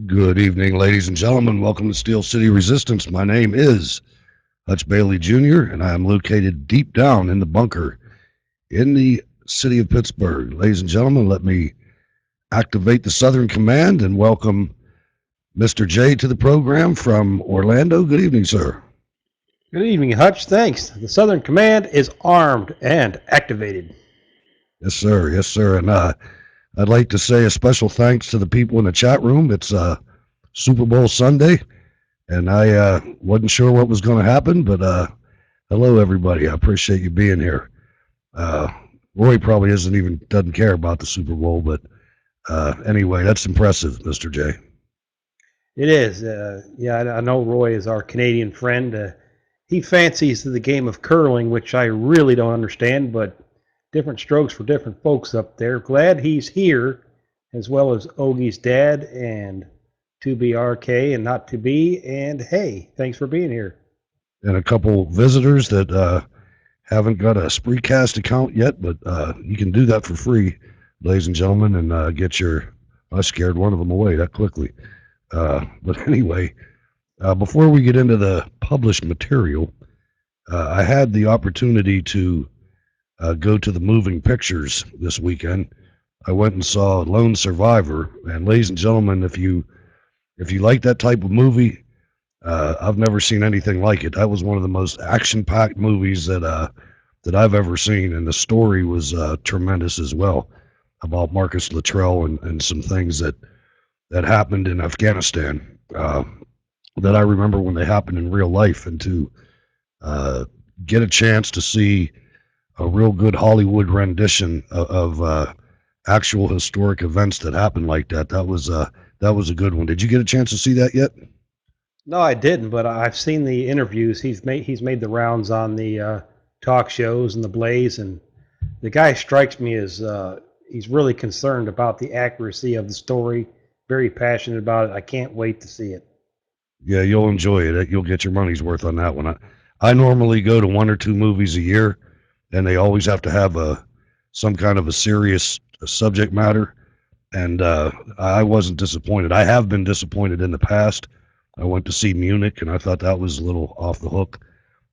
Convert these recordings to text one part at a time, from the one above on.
Good evening, ladies and gentlemen. Welcome to Steel City Resistance. My name is Hutch Bailey Jr., and I am located deep down in the bunker in the city of Pittsburgh. Ladies and gentlemen, let me activate the Southern Command and welcome Mr. J to the program from Orlando. Good evening, sir. Good evening, Hutch. Thanks. The Southern Command is armed and activated. Yes, sir. Yes, sir. And I'd like to say a special thanks to the people in the chat room. It's Super Bowl Sunday, and I wasn't sure what was going to happen, but hello, everybody. I appreciate you being here. Roy probably doesn't care about the Super Bowl, but anyway, that's impressive, Mr. J. It is. I know Roy is our Canadian friend. He fancies the game of curling, which I really don't understand, but different strokes for different folks up there. Glad he's here, as well as Ogie's dad and to be RK and not to be. And hey, thanks for being here. And a couple visitors that haven't got a Spreecast account yet, but you can do that for free, ladies and gentlemen, and get your. I scared one of them away that quickly. But anyway, before we get into the published material, I had the opportunity to go to the moving pictures this weekend. I went and saw Lone Survivor, and ladies and gentlemen, if you like that type of movie, I've never seen anything like it. That was one of the most action-packed movies that I've ever seen, and the story was tremendous as well about Marcus Luttrell and some things that happened in Afghanistan that I remember when they happened in real life, and to get a chance to see a real good Hollywood rendition of actual historic events that happened like that. That was a good one. Did you get a chance to see that yet? No, I didn't, but I've seen the interviews. He's made the rounds on the talk shows and the Blaze, and the guy strikes me as he's really concerned about the accuracy of the story. Very passionate about it. I can't wait to see it. Yeah, you'll enjoy it. You'll get your money's worth on that one. I normally go to one or two movies a year, and they always have to have some kind of a serious subject matter. And I wasn't disappointed. I have been disappointed in the past. I went to see Munich, and I thought that was a little off the hook.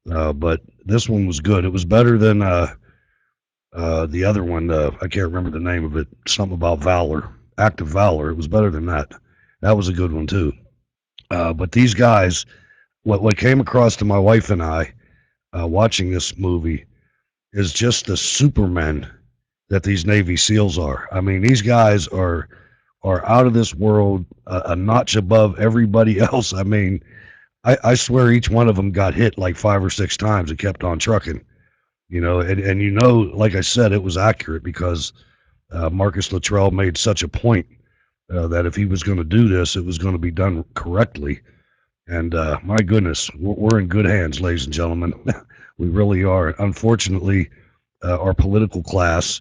But this one was good. It was better than the other one. I can't remember the name of it. Something about Valor, Act of Valor. It was better than that. That was a good one too. But these guys, what came across to my wife and I watching this movie is just the supermen that these Navy SEALs are. I mean, these guys are out of this world, a notch above everybody else. I mean, I swear each one of them got hit like 5 or 6 times and kept on trucking. And like I said, it was accurate because Marcus Luttrell made such a point that if he was going to do this, it was going to be done correctly. And my goodness, we're in good hands, ladies and gentlemen. We really are. Unfortunately, our political class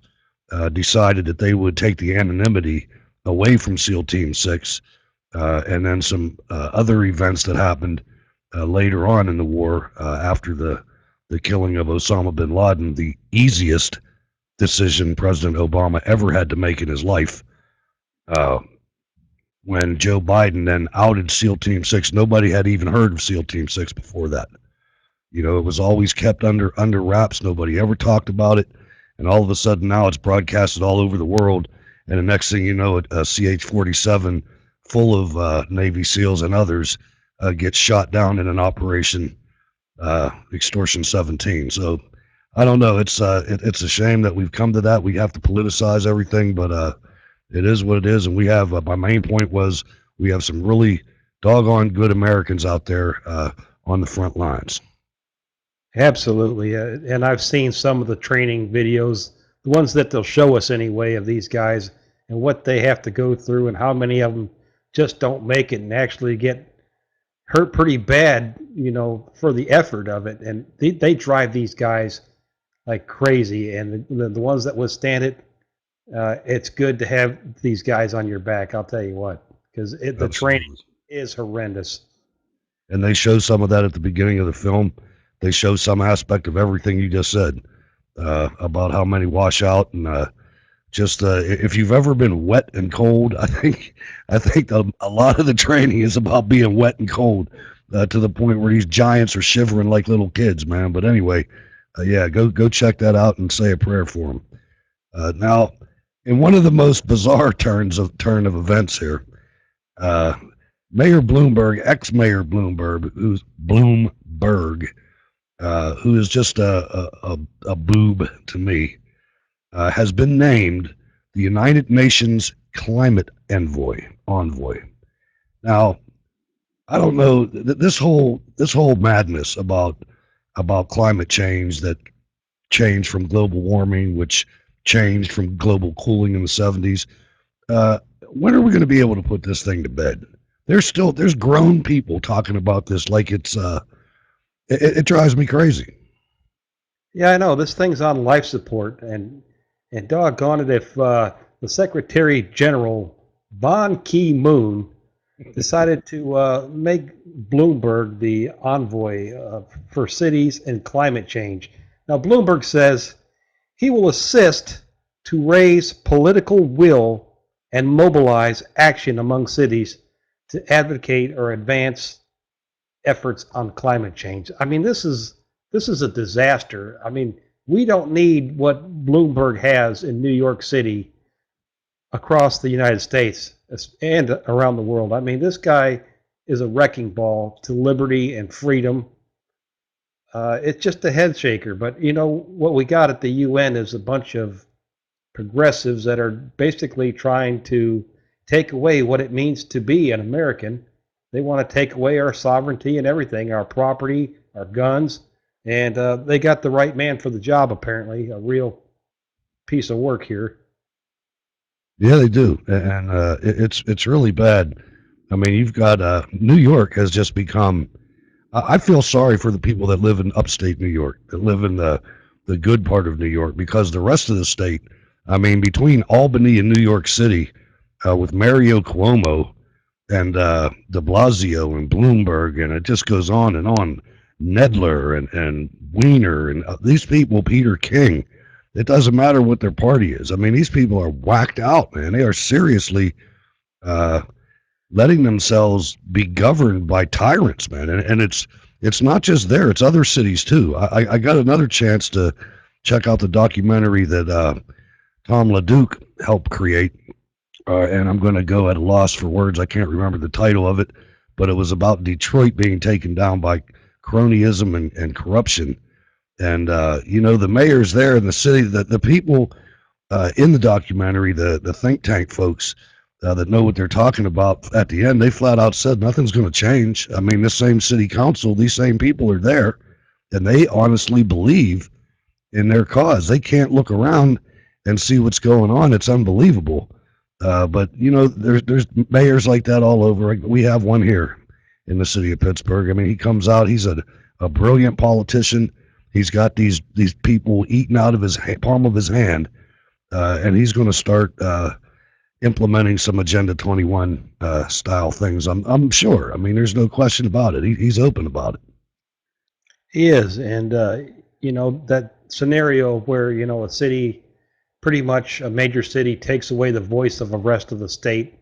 decided that they would take the anonymity away from SEAL Team 6, and then some other events that happened later on in the war after the killing of Osama bin Laden, the easiest decision President Obama ever had to make in his life. When Joe Biden then outed SEAL Team 6, nobody had even heard of SEAL Team 6 before that. It was always kept under wraps. Nobody ever talked about it. And all of a sudden now it's broadcasted all over the world. And the next thing you know, a CH-47 full of Navy SEALs and others gets shot down in an Operation Extortion 17. So I don't know. It's a shame that we've come to that. We have to politicize everything, but it is what it is. And we have, my main point was, we have some really doggone good Americans out there on the front lines. Absolutely. And I've seen some of the training videos, the ones that they'll show us anyway, of these guys and what they have to go through and how many of them just don't make it and actually get hurt pretty bad, for the effort of it. And they drive these guys like crazy. And the ones that withstand it, it's good to have these guys on your back, I'll tell you what, because the training is horrendous. And they show some of that at the beginning of the film. They show some aspect of everything you just said about how many wash out and Just if you've ever been wet and cold, I think a lot of the training is about being wet and cold to the point where these giants are shivering like little kids, man. But anyway, yeah, go check that out and say a prayer for them. Now, in one of the most bizarre turn of events here, uh, Mayor Bloomberg, ex-Mayor Bloomberg, who is just a boob to me, has been named the United Nations Climate Envoy. Now, I don't know this whole madness about climate change that changed from global warming, which changed from global cooling in the 70s. When are we going to be able to put this thing to bed? There's grown people talking about this like it drives me crazy. Yeah, I know this thing's on life support, and doggone it, if the Secretary General Ban Ki-moon decided to make Bloomberg the envoy for cities and climate change. Now, Bloomberg says he will assist to raise political will and mobilize action among cities to advocate or advance efforts on climate change. I mean, this is a disaster. I mean, we don't need what Bloomberg has in New York City across the United States and around the world. I mean, this guy is a wrecking ball to liberty and freedom. It's just a head shaker. But you know what we got at the UN is a bunch of progressives that are basically trying to take away what it means to be an American. They want to take away our sovereignty and everything, our property, our guns, and they got the right man for the job. Apparently, a real piece of work here. Yeah, they do, and it's really bad. I mean, you've got New York has just become. I feel sorry for the people that live in upstate New York, that live in the good part of New York, because the rest of the state. I mean, between Albany and New York City, with Mario Cuomo and De Blasio and Bloomberg, and it just goes on and on. Nedler and Weiner and these people, Peter King. It doesn't matter what their party is. I mean, these people are whacked out, man. They are seriously uh, letting themselves be governed by tyrants, man. And it's not just there; it's other cities too. I got another chance to check out the documentary that Tom LeDuc helped create, and I'm going to go at a loss for words. I can't remember the title of it, but it was about Detroit being taken down by cronyism and corruption. And the mayors there in the city, the people in the documentary, the think tank folks that know what they're talking about, at the end, they flat out said nothing's going to change. I mean, this same city council, these same people are there, and they honestly believe in their cause. They can't look around and see what's going on. It's unbelievable. But there's mayors like that all over. We have one here in the city of Pittsburgh. I mean, he comes out. He's a brilliant politician. He's got these people eating out of his palm of his hand, and he's going to start implementing some Agenda 21 style things. I'm sure. I mean, there's no question about it. He's open about it. He is, and that scenario where a city, pretty much a major city, takes away the voice of the rest of the state.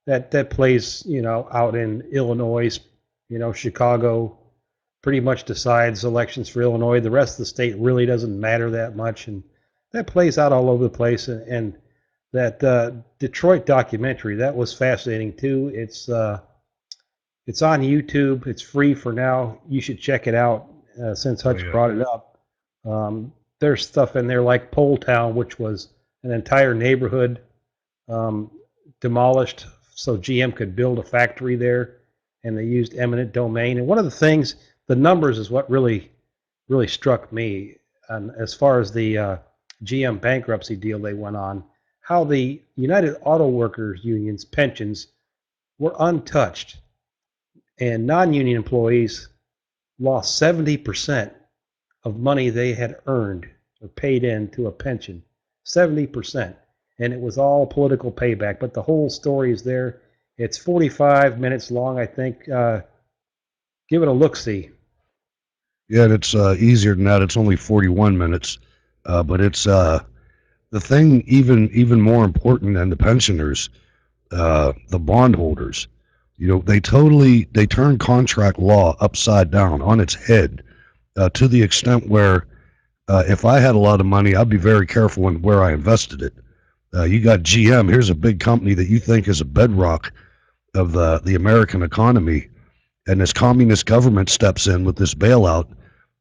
That plays out in Illinois, Chicago pretty much decides elections for Illinois. The rest of the state really doesn't matter that much, and that plays out all over the place. And that Detroit documentary, that was fascinating too. It's on YouTube. It's free for now. You should check it out since Oh Hutch yeah. brought it up. There's stuff in there like Pole Town, which was an entire neighborhood um, demolished so GM could build a factory there, and they used eminent domain. And one of the things, the numbers is what really struck me, as far as the GM bankruptcy deal they went on, how the United Auto Workers Union's pensions were untouched, and non-union employees lost 70% of money they had earned or paid into a pension. 70%. And it was all political payback. But the whole story is there. It's 45 minutes long, I think. Give it a look see. Yeah, and it's easier than that. It's only 41 minutes, but it's the thing even more important than the pensioners, the bondholders, they turn contract law upside down on its head, to the extent where, if I had a lot of money, I'd be very careful in where I invested it. You got GM. Here's a big company that you think is a bedrock of the American economy, and this communist government steps in with this bailout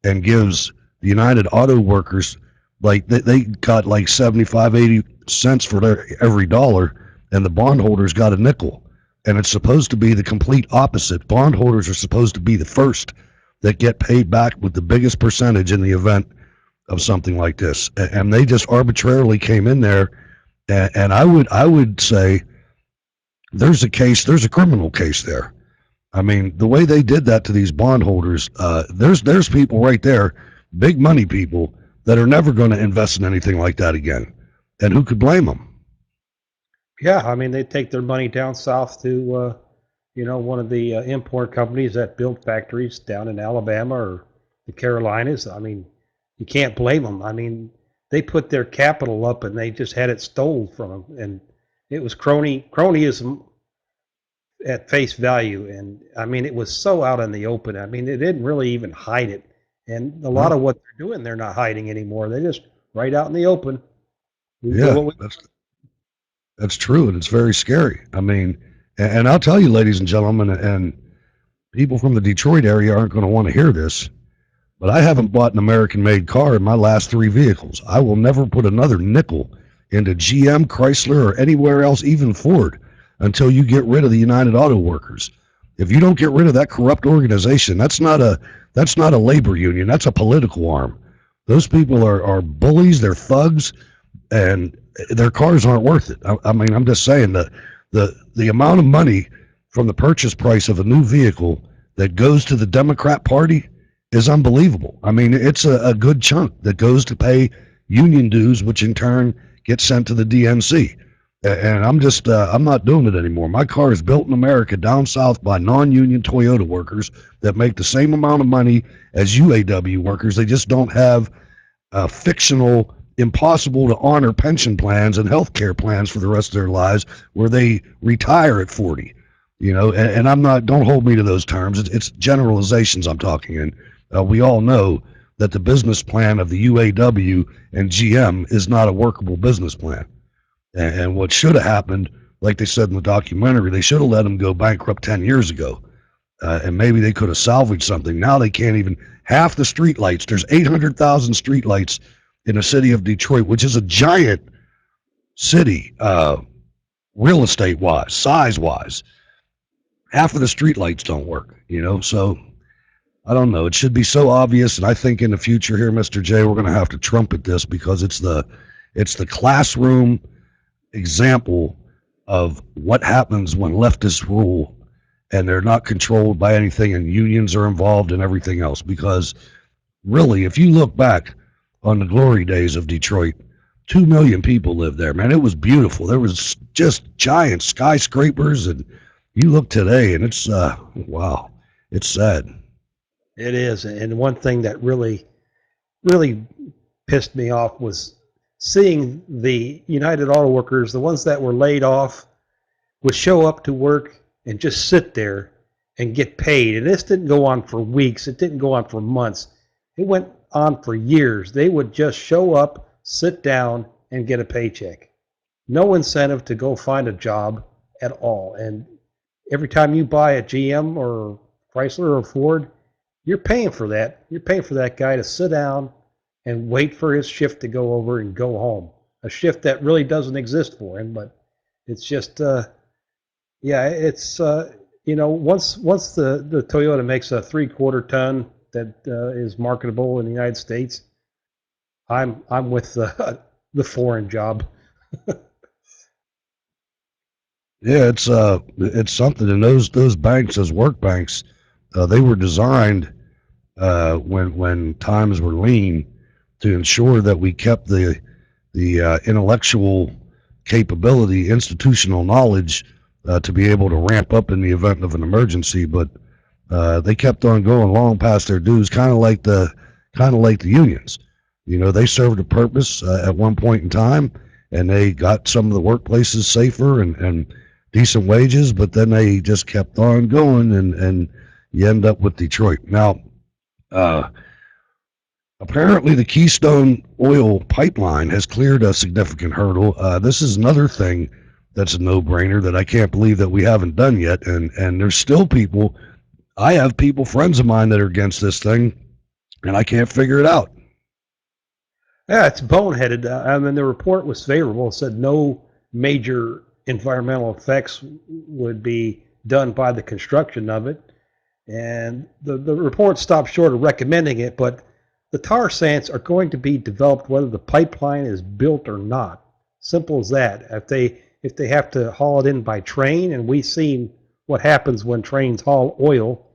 and gives the United Auto Workers, like they got like 75, 80 cents for their every dollar, and the bondholders got a nickel. And it's supposed to be the complete opposite. Bondholders are supposed to be the first that get paid back with the biggest percentage in the event of something like this. And they just arbitrarily came in there, and I would say there's a criminal case there. I mean, the way they did that to these bondholders, there's people right there, big money people, that are never going to invest in anything like that again. And who could blame them? Yeah, I mean, they take their money down south to, one of the import companies that built factories down in Alabama or the Carolinas. I mean, you can't blame them. I mean, they put their capital up and they just had it stole from them, and it was cronyism at face value. And I mean, it was so out in the open. I mean, they didn't really even hide it. And a lot No, of what they're doing, they're not hiding anymore. They're just right out in the open. We do yeah, what we. that's true, and it's very scary. I mean, and I'll tell you, ladies and gentlemen, and people from the Detroit area aren't going to want to hear this, but I haven't bought an American-made car in my last three vehicles. I will never put another nickel into GM, Chrysler, or anywhere else, even Ford, until you get rid of the United Auto Workers. If you don't get rid of that corrupt organization, that's not a labor union. That's a political arm. Those people are bullies. They're thugs, and their cars aren't worth it. I mean, I'm just saying that the amount of money from the purchase price of a new vehicle that goes to the Democrat Party is unbelievable. I mean, it's a good chunk that goes to pay union dues, which in turn gets sent to the DNC. And I'm not doing it anymore. My car is built in America down south by non-union Toyota workers that make the same amount of money as UAW workers. They just don't have fictional, impossible to honor pension plans and health care plans for the rest of their lives where they retire at 40. And I'm not, don't hold me to those terms. It's generalizations I'm talking in. We all know that the business plan of the UAW and GM is not a workable business plan. And what should have happened, like they said in the documentary, they should have let them go bankrupt 10 years ago. And maybe they could have salvaged something. Now they can't even, half the street lights, there's 800,000 street lights in the city of Detroit, which is a giant city, real estate wise, size wise. Half of the street lights don't work. So I don't know. It should be so obvious. And I think in the future here, Mr. J, we're going to have to trumpet this because it's the classroom example of what happens when leftists rule and they're not controlled by anything and unions are involved and everything else. Because really, if you look back on the glory days of Detroit, 2 million people lived there, man. It was beautiful. There was just giant skyscrapers, and you look today and it's wow, it's sad. It is. And one thing that really pissed me off was seeing the United Auto Workers, the ones that were laid off, would show up to work and just sit there and get paid. And this didn't go on for weeks. It didn't go on for months. It went on for years. They would just show up, sit down, and get a paycheck. No incentive to go find a job at all. And every time you buy a GM or Chrysler or Ford, you're paying for that. You're paying for that guy to sit down and wait for his shift to go over and go home. A shift that really doesn't exist for him, but it's just, yeah, it's, once the Toyota makes a 3/4 ton that is marketable in the United States, I'm with the foreign job. Yeah, it's something. And those banks, those work banks, they were designed when times were lean to ensure that we kept the intellectual capability, institutional knowledge, to be able to ramp up in the event of an emergency. But they kept on going long past their dues, kind of like the unions. You know, they served a purpose at one point in time, and they got some of the workplaces safer and decent wages, but then they just kept on going, and you end up with Detroit. Now, uh, apparently, the Keystone Oil pipeline has cleared a significant hurdle. This is another thing that's a no-brainer that I can't believe that we haven't done yet, and there's still people. I have people, friends of mine, that are against this thing, and I can't figure it out. Yeah, it's boneheaded. I mean, the report was favorable. It said no major environmental effects would be done by the construction of it. And the report stopped short of recommending it, but the tar sands are going to be developed whether the pipeline is built or not. Simple as that. If they have to haul it in by train, and we've seen what happens when trains haul oil,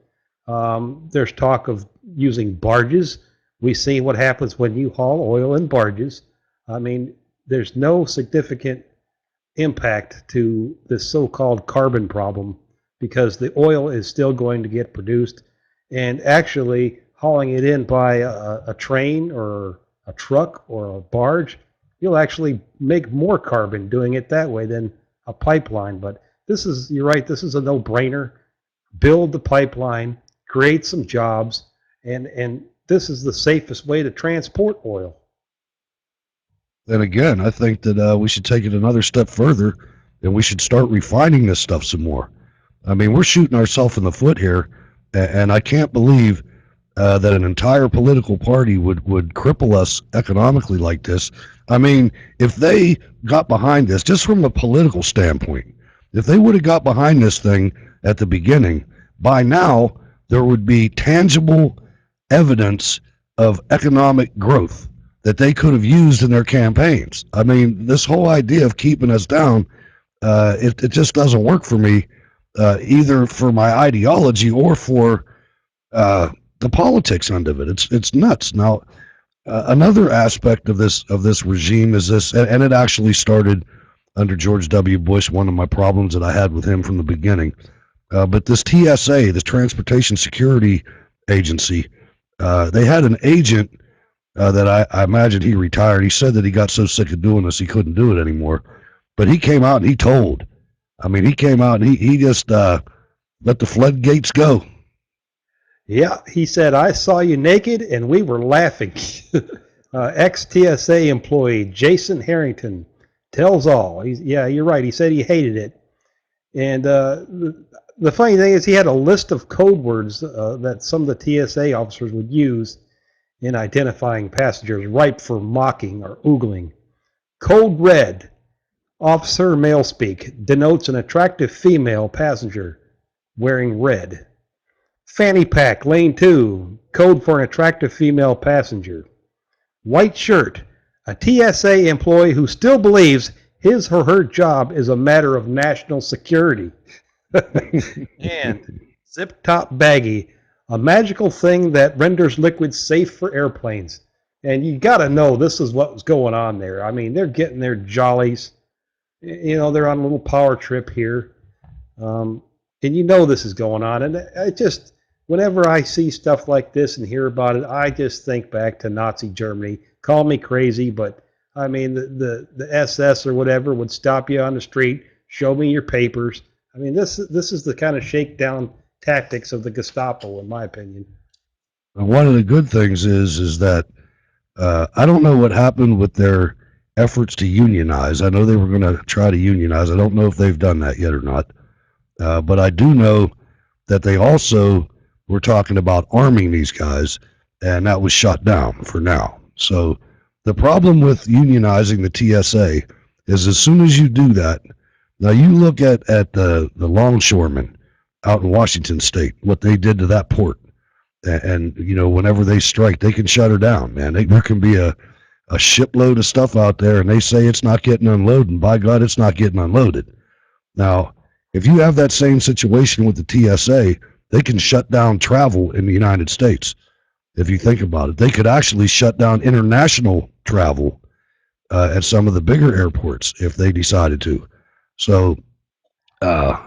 there's talk of using barges. We've seen what happens when you haul oil in barges. I mean, there's no significant impact to this so-called carbon problem because the oil is still going to get produced, and actually hauling it in by a train or a truck or a barge, you'll actually make more carbon doing it that way than a pipeline. But you're right, this is a no-brainer. Build the pipeline, create some jobs, and this is the safest way to transport oil. And again, I think that we should take it another step further, and we should start refining this stuff some more. I mean, we're shooting ourselves in the foot here, and I can't believe that an entire political party would cripple us economically like this. I mean, if they got behind this, just from a political standpoint, if they would have got behind this thing at the beginning, by now there would be tangible evidence of economic growth that they could have used in their campaigns. I mean, this whole idea of keeping us down, it just doesn't work for me, either for my ideology or for the politics end of it. It's nuts. Now, another aspect of this regime is this, and it actually started under George W. Bush. One of my problems that I had with him from the beginning, but this TSA, this Transportation Security Agency, they had an agent that I imagine he retired. He said that he got so sick of doing this he couldn't do it anymore. But he came out and he told. I mean, he came out and he just let the floodgates go. Yeah, he said, I saw you naked and we were laughing. Ex TSA employee Jason Harrington tells all. Yeah, you're right. He said he hated it. And the funny thing is, he had a list of code words that some of the TSA officers would use in identifying passengers, ripe for mocking or oogling. Code red, officer male speak, denotes an attractive female passenger wearing red. Fanny pack, lane 2, code for an attractive female passenger. White shirt, a TSA employee who still believes his or her job is a matter of national security. And zip top baggie, a magical thing that renders liquids safe for airplanes. And you got to know this is what was going on there. I mean, they're getting their jollies. You know, they're on a little power trip here. And you know this is going on. And I just, whenever I see stuff like this and hear about it, I just think back to Nazi Germany. Call me crazy, but I mean, the SS or whatever would stop you on the street, show me your papers. I mean, this is the kind of shakedown tactics of the Gestapo, in my opinion. And one of the good things is that I don't know what happened with their efforts to unionize. I know they were going to try to unionize. I don't know if they've done that yet or not. But I do know that they also were talking about arming these guys, and that was shut down for now. So the problem with unionizing the TSA is as soon as you do that, now you look at the longshoremen out in Washington State, what they did to that port, and you know whenever they strike, they can shut her down. Man, there can be a shipload of stuff out there, and they say it's not getting unloaded, and by God, it's not getting unloaded. Now, if you have that same situation with the TSA, they can shut down travel in the United States. If you think about it, they could actually shut down international travel at some of the bigger airports if they decided to. So uh,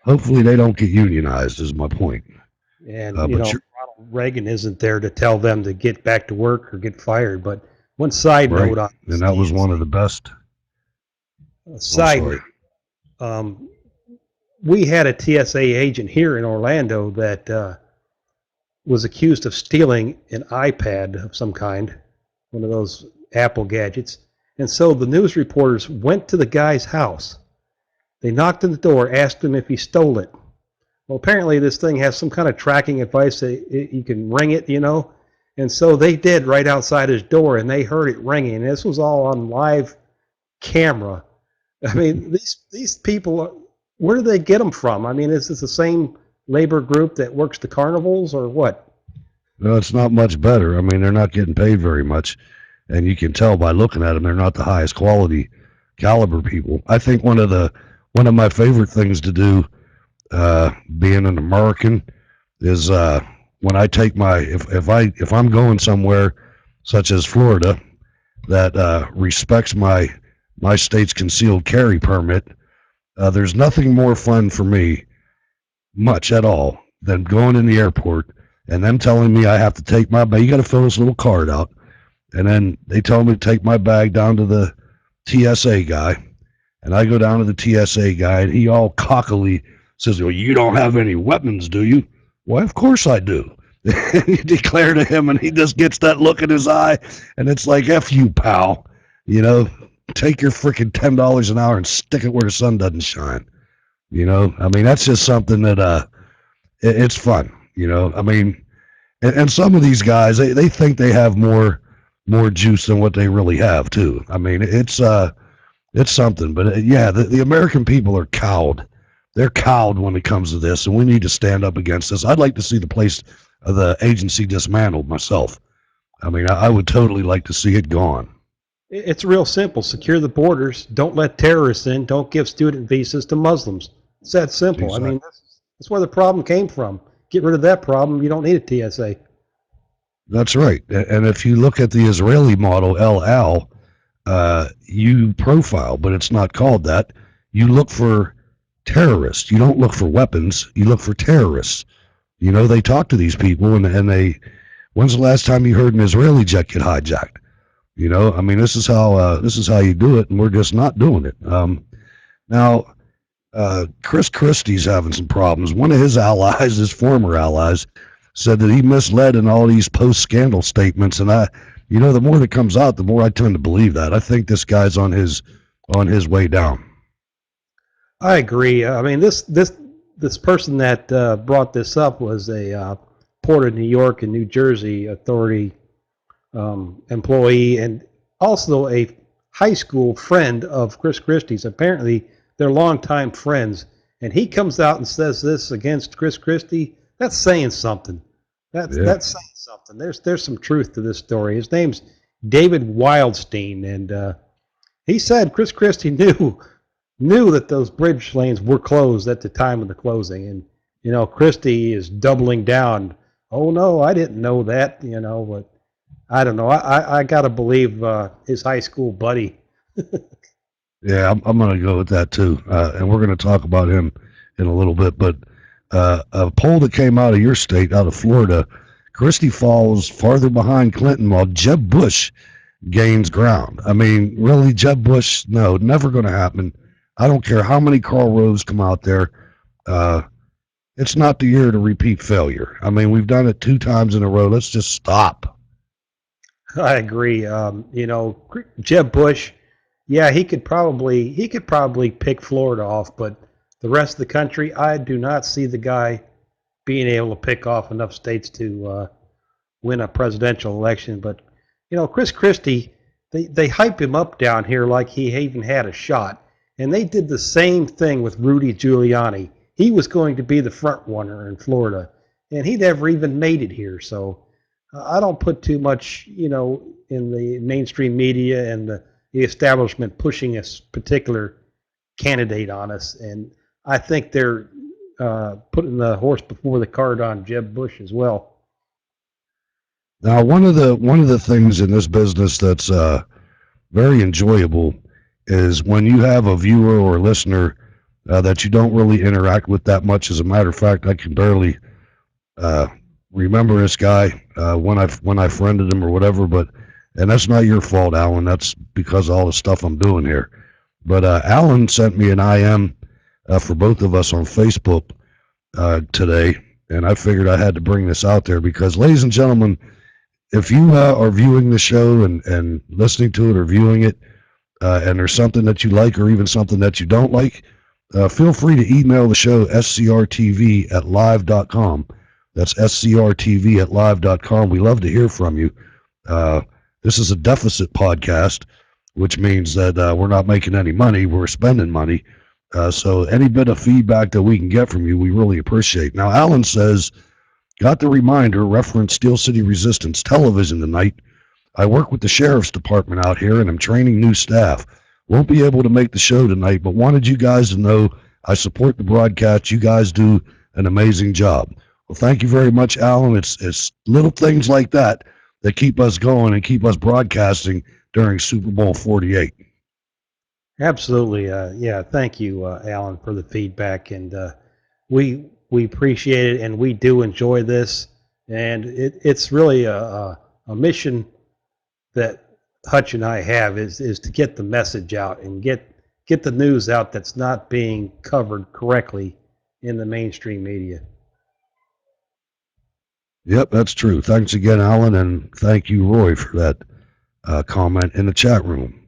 hopefully they don't get unionized, is my point. And you But know, you're Reagan isn't there to tell them to get back to work or get fired. But one side Right. note on And this, that was one of the best. I'm side sorry. note, um, we had a TSA agent here in Orlando that was accused of stealing an iPad of some kind, one of those Apple gadgets. And so the news reporters went to the guy's house. They knocked on the door, asked him if he stole it. Well, apparently this thing has some kind of tracking device that you can ring it, you know. And so they did right outside his door, and they heard it ringing. And this was all on live camera. I mean, these people, where do they get them from? I mean, is this the same labor group that works the carnivals, or what? No, it's not much better. I mean, they're not getting paid very much, and you can tell by looking at them they're not the highest quality caliber people. I think one of my favorite things to do, being an American, is when I take my if I'm going somewhere such as Florida that respects my state's concealed carry permit. There's nothing more fun for me, much at all, than going in the airport and them telling me I have to take my bag. You got to fill this little card out, and then they tell me to take my bag down to the TSA guy, and I go down to the TSA guy, and he all cockily says, "Well, you don't have any weapons, do you?" Why, of course I do. You declare to him, and he just gets that look in his eye, and it's like, "F you, pal." You know, take your freaking $10 an hour and stick it where the sun doesn't shine. You know, I mean, that's just something that it's fun. You know, I mean, and some of these guys they think they have more juice than what they really have too. I mean, it's something. But yeah, the American people are cowed. They're cowed when it comes to this, and we need to stand up against this. I'd like to see the agency dismantled myself. I mean, I would totally like to see it gone. It's real simple. Secure the borders. Don't let terrorists in. Don't give student visas to Muslims. It's that simple. I Exactly. mean, that's where the problem came from. Get rid of that problem. You don't need a TSA. That's right. And if you look at the Israeli model, El Al, you profile, but it's not called that. You look for terrorists. You don't look for weapons. You look for terrorists. You know, they talk to these people, and they. When's the last time you heard an Israeli jet get hijacked? You know, I mean, this is how you do it, and we're just not doing it. Now, Chris Christie's having some problems. One of his allies, his former allies, said that he misled in all these post-scandal statements, and you know, the more that comes out, the more I tend to believe that. I think this guy's on his way down. I agree. I mean, this person that brought this up was a Port of New York and New Jersey Authority employee, and also a high school friend of Chris Christie's. Apparently, they're longtime friends, and he comes out and says this against Chris Christie. That's saying something. Yeah. That's saying something. There's some truth to this story. His name's David Wildstein, and he said Chris Christie knew that those bridge lanes were closed at the time of the closing, and you know Christie is doubling down. Oh no, I didn't know that. You know, but I don't know. I got to believe his high school buddy. Yeah, I'm going to go with that too, and we're going to talk about him in a little bit. But a poll that came out of your state, out of Florida, Christie falls farther behind Clinton, while Jeb Bush gains ground. I mean, really, Jeb Bush? No, never going to happen. I don't care how many Karl Roves come out there. Uh, it's not the year to repeat failure. I mean, we've done it 2 times in a row. Let's just stop. I agree. You know, Jeb Bush. Yeah, he could probably pick Florida off, but the rest of the country, I do not see the guy being able to pick off enough states to win a presidential election. But you know, Chris Christie, they hype him up down here like he even had a shot, and they did the same thing with Rudy Giuliani. He was going to be the front runner in Florida, and he never even made it here. So I don't put too much, you know, in the mainstream media and the establishment pushing a particular candidate on us, and I think they're putting the horse before the cart on Jeb Bush as well. Now, one of the things in this business that's very enjoyable is when you have a viewer or a listener that you don't really interact with that much. As a matter of fact, I can barely, uh, remember this guy when I friended him or whatever, but and that's not your fault, Alan. That's because of all the stuff I'm doing here. But Alan sent me an IM for both of us on Facebook today, and I figured I had to bring this out there because, ladies and gentlemen, if you are viewing the show and listening to it or viewing it, and there's something that you like or even something that you don't like, feel free to email the show scrtv@live.com. That's scrtv@live.com. We love to hear from you. This is a deficit podcast, which means that we're not making any money. We're spending money. So any bit of feedback that we can get from you, we really appreciate. Now, Alan says, got the reminder, reference Steel City Resistance television tonight. I work with the sheriff's department out here and I'm training new staff. Won't be able to make the show tonight, but wanted you guys to know I support the broadcast. You guys do an amazing job. Well, thank you very much, Alan. It's little things like that that keep us going and keep us broadcasting during Super Bowl 48. Absolutely. Yeah. Thank you, Alan, for the feedback. And we appreciate it, and we do enjoy this. And it's really a mission that Hutch and I have is to get the message out and get the news out that's not being covered correctly in the mainstream media. Yep, that's true. Thanks again, Alan, and thank you, Roy, for that comment in the chat room.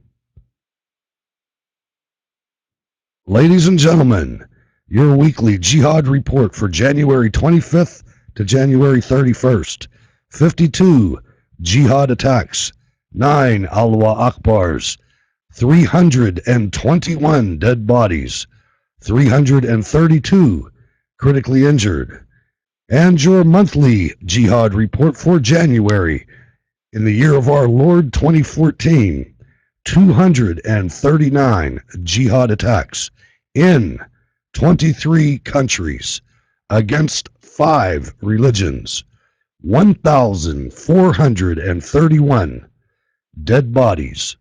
Ladies and gentlemen, your weekly Jihad report for January 25th to January 31st. 52 Jihad attacks, 9 Allahu Akbars, 321 dead bodies, 332 critically injured. And your monthly Jihad report for January in the year of our Lord 2014, 239 Jihad attacks in 23 countries against 5 religions, 1,431 dead bodies,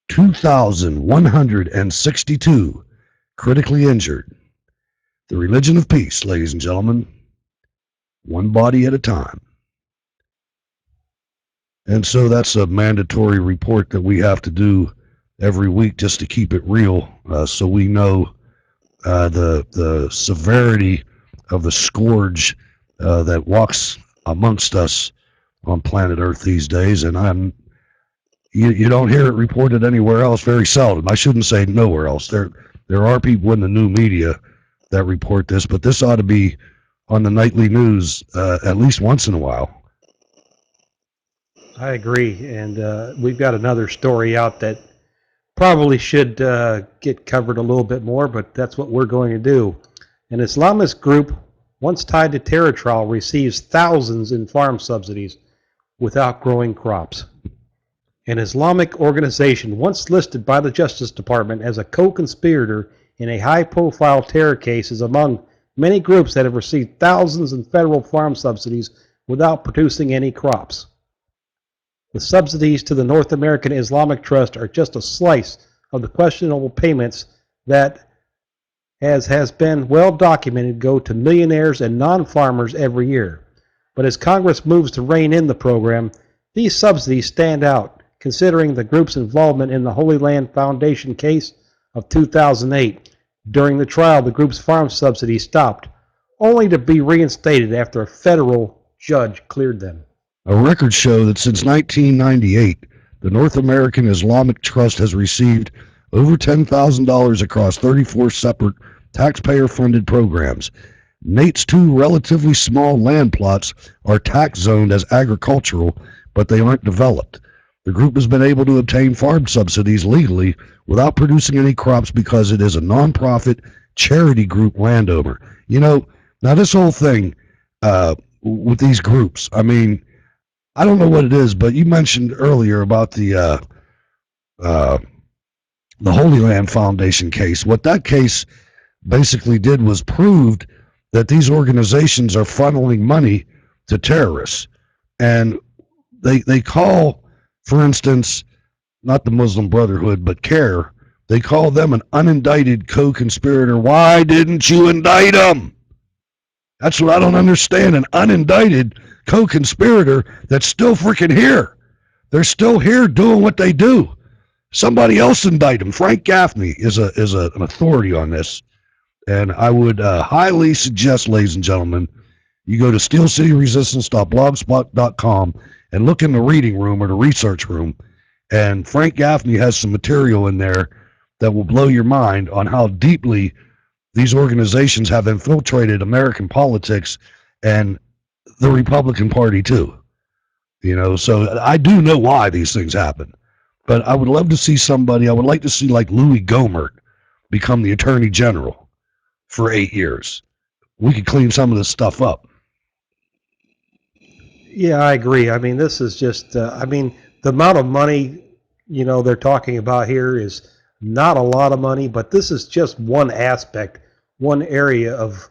2,162 critically injured. The religion of peace, ladies and gentlemen, one body at a time. And so that's a mandatory report that we have to do every week just to keep it real, so we know the severity of the scourge that walks amongst us on planet Earth these days. And you don't hear it reported anywhere else, very seldom. I shouldn't say nowhere else. There are people in the new media that report this, but this ought to be on the nightly news at least once in a while. I agree, and we've got another story out that probably should get covered a little bit more, but that's what we're going to do. An Islamist group once tied to terror trial receives thousands in farm subsidies without growing crops. An Islamic organization once listed by the Justice Department as a co-conspirator in a high-profile terror case is among many groups that have received thousands in federal farm subsidies without producing any crops. The subsidies to the North American Islamic Trust are just a slice of the questionable payments that, as has been well documented, go to millionaires and non-farmers every year. But as Congress moves to rein in the program, these subsidies stand out, considering the group's involvement in the Holy Land Foundation case of 2008. During the trial, the group's farm subsidies stopped, only to be reinstated after a federal judge cleared them. A records show that since 1998, the North American Islamic Trust has received over $10,000 across 34 separate taxpayer-funded programs. Nate's 2 relatively small land plots are tax zoned as agricultural, but they aren't developed. The group has been able to obtain farm subsidies legally without producing any crops because it is a nonprofit charity group landowner. You know, now this whole thing with these groups, I mean, I don't know what it is, but you mentioned earlier about the Holy Land Foundation case. What that case basically did was proved that these organizations are funneling money to terrorists. And they call, for instance, not the Muslim Brotherhood, but CARE, they call them an unindicted co-conspirator. Why didn't you indict them? That's what I don't understand. An unindicted co-conspirator that's still freaking here. They're still here doing what they do. Somebody else indict him. Frank Gaffney is an authority on this, and I would highly suggest, ladies and gentlemen, you go to steelcityresistance.blogspot.com and look in the reading room or the research room, and Frank Gaffney has some material in there that will blow your mind on how deeply these organizations have infiltrated American politics and the Republican Party too. You know, so I do know why these things happen. But I would love to see somebody, I would like to see like Louis Gohmert become the attorney general for 8 years. We could clean some of this stuff up. Yeah, I agree. I mean, this is just, I mean, the amount of money, they're talking about here is not a lot of money, but this is just one aspect, one area of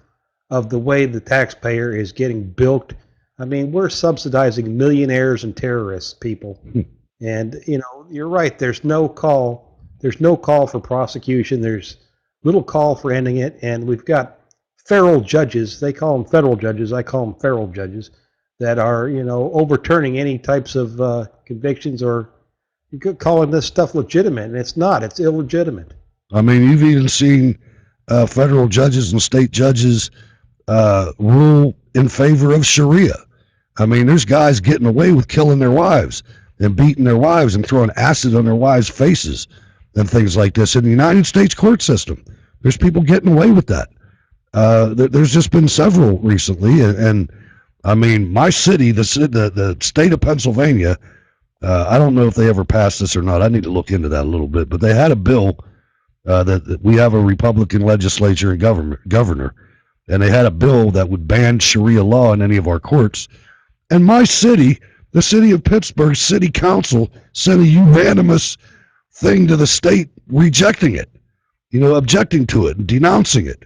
the way the taxpayer is getting bilked. I mean, we're subsidizing millionaires and terrorists, people. And, you're right. There's no call for prosecution. There's little call for ending it. And we've got feral judges. They call them federal judges. I call them feral judges that are, overturning any types of convictions or calling this stuff legitimate. And it's not. It's illegitimate. I mean, you've even seen federal judges and state judges rule in favor of Sharia. I mean, there's guys getting away with killing their wives and beating their wives and throwing acid on their wives' faces and things like this in the United States court system. There's people getting away with that. There's just been several recently, and I mean, my city, the state of Pennsylvania. I don't know if they ever passed this or not. I need to look into that a little bit. But they had a bill that we have a Republican legislature and governor, and they had a bill that would ban Sharia law in any of our courts. And my city, the city of Pittsburgh City Council, sent a unanimous thing to the state rejecting it, objecting to it and denouncing it.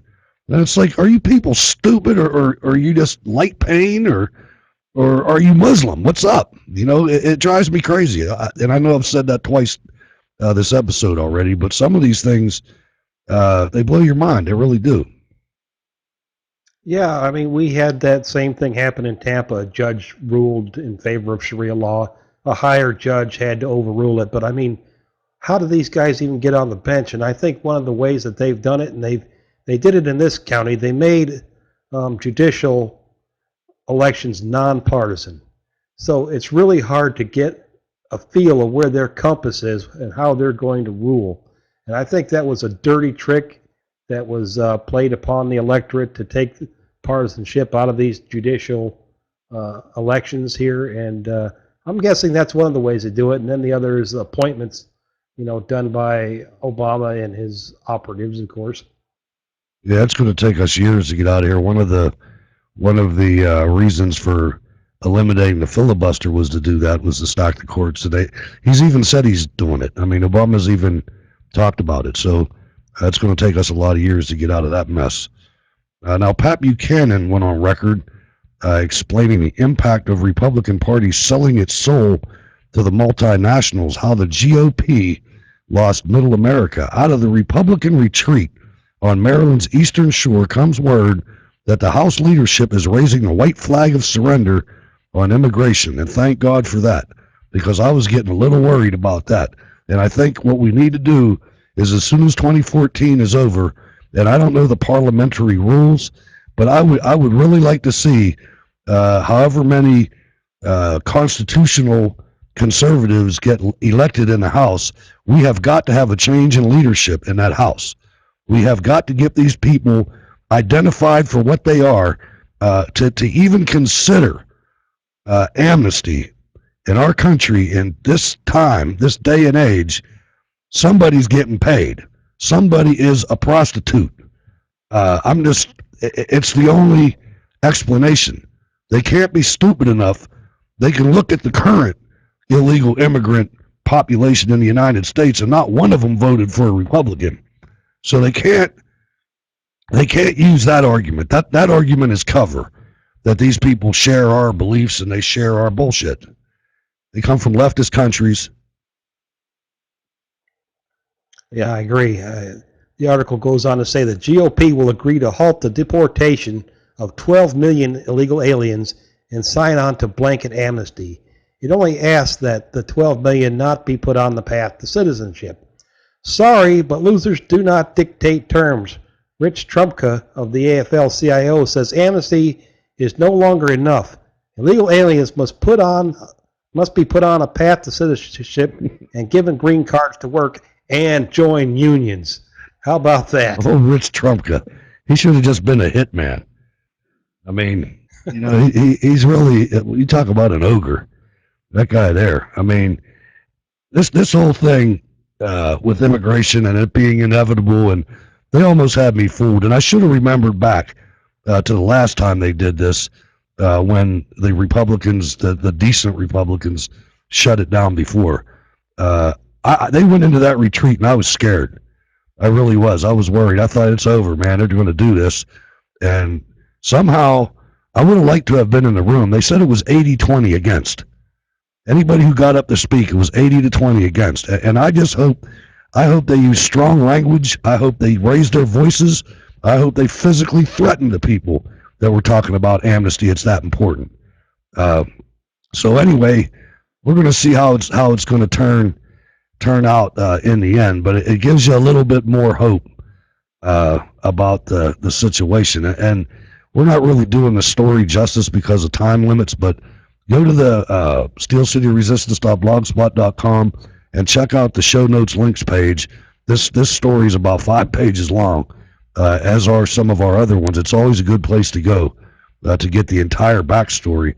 And it's like, are you people stupid, or are you just light pain, or are you Muslim? What's up? It drives me crazy. And I know I've said that twice this episode already, but some of these things, they blow your mind. They really do. Yeah, I mean, we had that same thing happen in Tampa. A judge ruled in favor of Sharia law. A higher judge had to overrule it. But I mean, how do these guys even get on the bench? And I think one of the ways that they've done it, and they did it in this county, they made judicial elections nonpartisan. So it's really hard to get a feel of where their compass is and how they're going to rule. And I think that was a dirty trick that was played upon the electorate to take partisanship out of these judicial elections here. And I'm guessing that's one of the ways to do it. And then the other is appointments, done by Obama and his operatives, of course. Yeah, it's going to take us years to get out of here. One of the reasons for eliminating the filibuster was to do that, was to stack the courts today. He's even said he's doing it. I mean, Obama's even talked about it. So it's going to take us a lot of years to get out of that mess. Now, Pat Buchanan went on record explaining the impact of Republican Party selling its soul to the multinationals, how the GOP lost middle America. Out of the Republican retreat on Maryland's eastern shore comes word that the House leadership is raising a white flag of surrender on immigration. And thank God for that, because I was getting a little worried about that. And I think what we need to do is, as soon as 2014 is over, and I don't know the parliamentary rules, but I would really like to see however many constitutional conservatives get elected in the House. We have got to have a change in leadership in that House. We have got to get these people identified for what they are, to even consider amnesty in our country in this time, this day and age. Somebody's getting paid. Somebody is a prostitute. It's the only explanation. They can't be stupid enough. They can look at the current illegal immigrant population in the United States, and not one of them voted for a Republican. So they can't use that argument. That argument is cover, that these people share our beliefs and they share our bullshit. They come from leftist countries. Yeah, I agree. The article goes on to say the GOP will agree to halt the deportation of 12 million illegal aliens and sign on to blanket amnesty. It only asks that the 12 million not be put on the path to citizenship. Sorry, but losers do not dictate terms. Rich Trumka of the AFL-CIO says amnesty is no longer enough. Illegal aliens must be put on a path to citizenship and given green cards to work and join unions. How about that? Oh, Rich Trumpka. He should have just been a hitman. I mean, he's really, you talk about an ogre, that guy there. I mean, this whole thing with immigration and it being inevitable, and they almost had me fooled. And I should have remembered back to the last time they did this when the Republicans, the decent Republicans, shut it down before. They went into that retreat, and I was scared. I really was. I was worried. I thought it's over, man. They're going to do this. And somehow, I would have liked to have been in the room. They said it was 80-20 against. Anybody who got up to speak, it was 80-20 against. And I hope they use strong language. I hope they raise their voices. I hope they physically threaten the people that were talking about amnesty. It's that important. So anyway, we're going to see how it's going to turn out in the end. But it gives you a little bit more hope about the situation. And we're not really doing the story justice because of time limits, but go to the steelcityresistance.blogspot.com and check out the show notes links page. This story is about 5 pages long, as are some of our other ones. It's always a good place to go to get the entire backstory.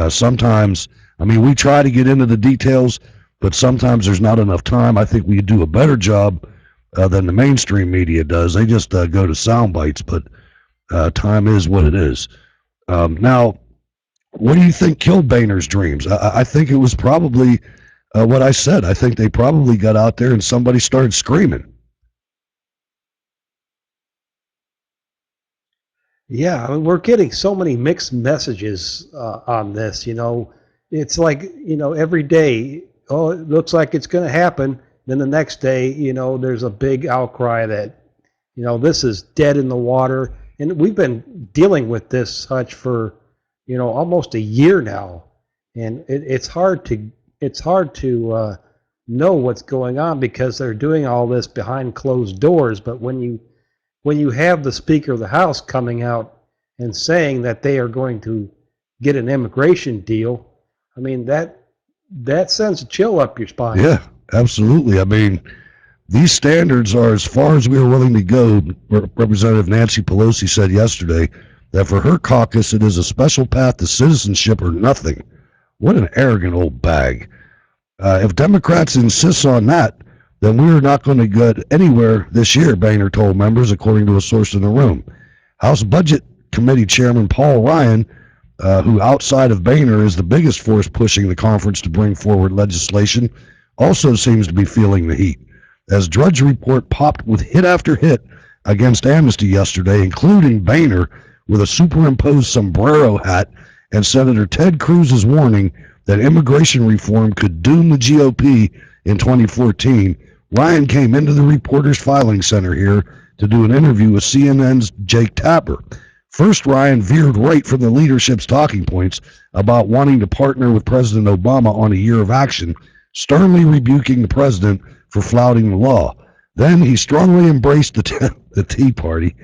Sometimes, I mean, we try to get into the details, but sometimes there's not enough time. I think we do a better job than the mainstream media does. They just go to sound bites, but time is what it is. Now, what do you think killed Boehner's dreams? I think it was probably what I said. I think they probably got out there and somebody started screaming. Yeah, I mean, we're getting so many mixed messages on this. It's like every day. Oh, it looks like it's going to happen. Then the next day, there's a big outcry that this is dead in the water, and we've been dealing with this Hutch for almost a year now, and it's hard to know what's going on because they're doing all this behind closed doors. But when you have the Speaker of the House coming out and saying that they are going to get an immigration deal, I mean, that sends a chill up your spine. Yeah, absolutely. I mean, these standards are as far as we are willing to go. Representative Nancy Pelosi said yesterday that for her caucus, it is a special path to citizenship or nothing. What an arrogant old bag. If Democrats insist on that, then we are not going to get anywhere this year, Boehner told members, according to a source in the room. House Budget Committee Chairman Paul Ryan, who outside of Boehner is the biggest force pushing the conference to bring forward legislation, also seems to be feeling the heat. As Drudge Report popped with hit after hit against amnesty yesterday, including Boehner with a superimposed sombrero hat and Senator Ted Cruz's warning that immigration reform could doom the GOP in 2014, Ryan came into the Reporters Filing Center here to do an interview with CNN's Jake Tapper. First, Ryan veered right from the leadership's talking points about wanting to partner with President Obama on a year of action, sternly rebuking the president for flouting the law. Then he strongly embraced the Tea Party.